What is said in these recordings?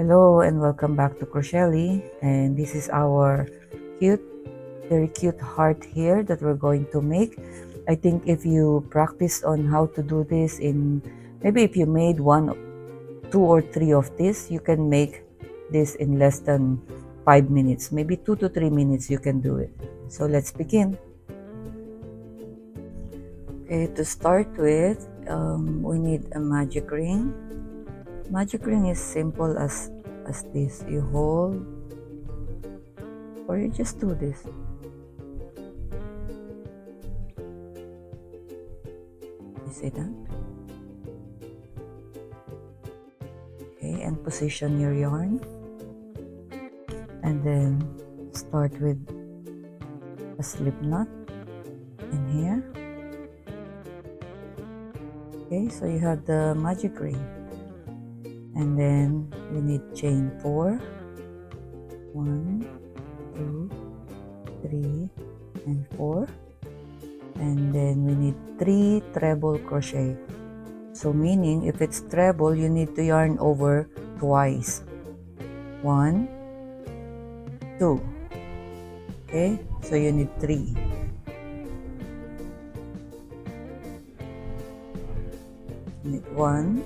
Hello and welcome back to Crochet, and this is our very cute heart here that we're going to make. I think if you practice on how to do this maybe if you made 2 or 3 of this, you can make this in less than 5 minutes, maybe 2 to 3 minutes you can do it. So let's begin. Okay, to start with, we need a magic ring. Magic ring is simple as this. You hold, or you just do this. You see that? Okay, and position your yarn, and then start with a slip knot in here. Okay, so you have the magic ring, and then we need chain 4. 1, 2, 3, and 4, and then we need 3 treble crochet. So meaning if it's treble, you need to yarn over twice. 1, 2. Okay, so you need 3. You need 1,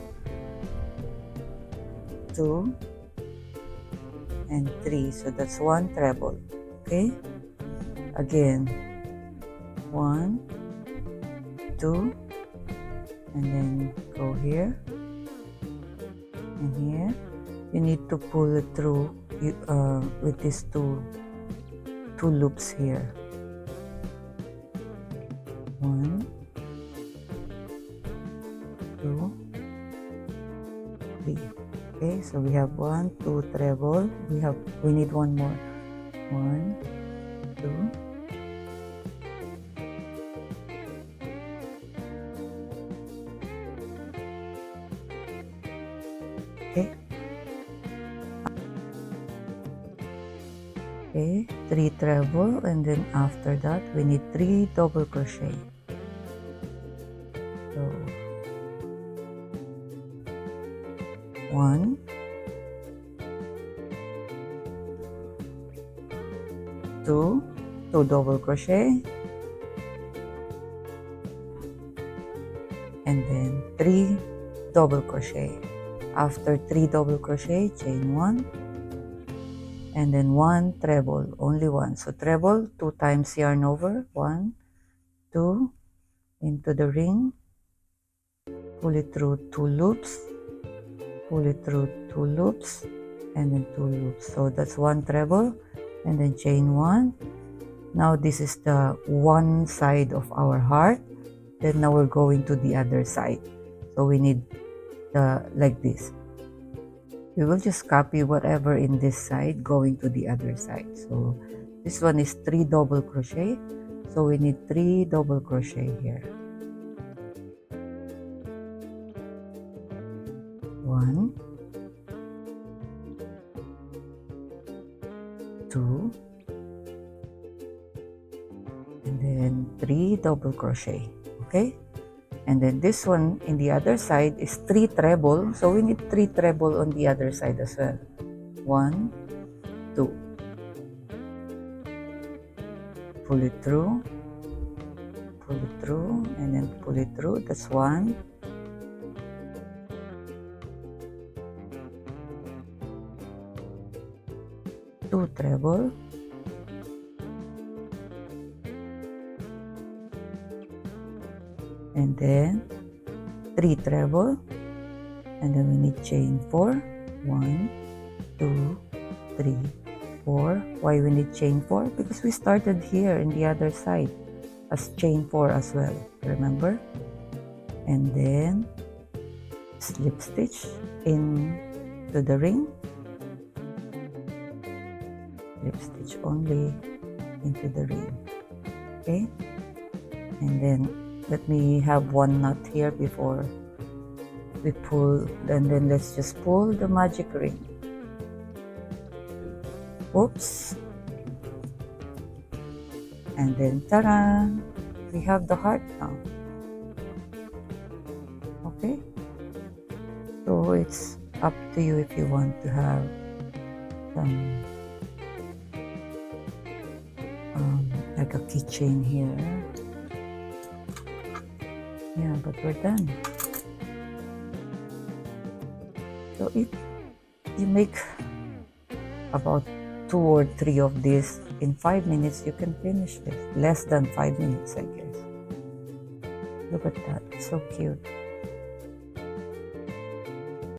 2, and 3. So that's 1 treble. Okay, again 1, 2, and then go here and here. You need to pull it through with these two loops here. 1, 2, 3. Okay, so we have 1, 2 treble. We need one more. 1, 2. Okay. Okay, 3 treble, and then after that we need 3 double crochet. So 1, 2 double crochet, and then 3 double crochet. After 3 double crochet, chain 1, and then 1 treble, only 1. So treble 2 times, yarn over, 1, 2, into the ring, pull it through 2 loops, pull it through 2 loops, and then 2 loops. So that's 1 treble, and then chain 1. Now this is the one side of our heart. Then now we're going to the other side. So we need like this. We will just copy whatever in this side going to the other side. So this one is 3 double crochet. So we need 3 double crochet here. 1, 2, and then 3 double crochet. Okay, and then this one in the other side is 3 treble, so we need 3 treble on the other side as well. 1, 2, pull it through, and then pull it through. That's 1, 2 treble, and then 3 treble, and then we need chain 4. 1, 2, 3, 4. Why we need chain 4? Because we started here in the other side as chain 4 as well, remember? And then slip stitch into the ring, slip stitch only into the ring. Okay, and then let me have one knot here before we pull, and then let's just pull the magic ring. Oops, and then ta-da, we have the heart now. Okay, So it's up to you if you want to have some like a keychain here. Yeah, but we're done. So if you make about 2 or 3 of these in 5 minutes, you can finish this. Less than 5 minutes, I guess. Look at that, so cute.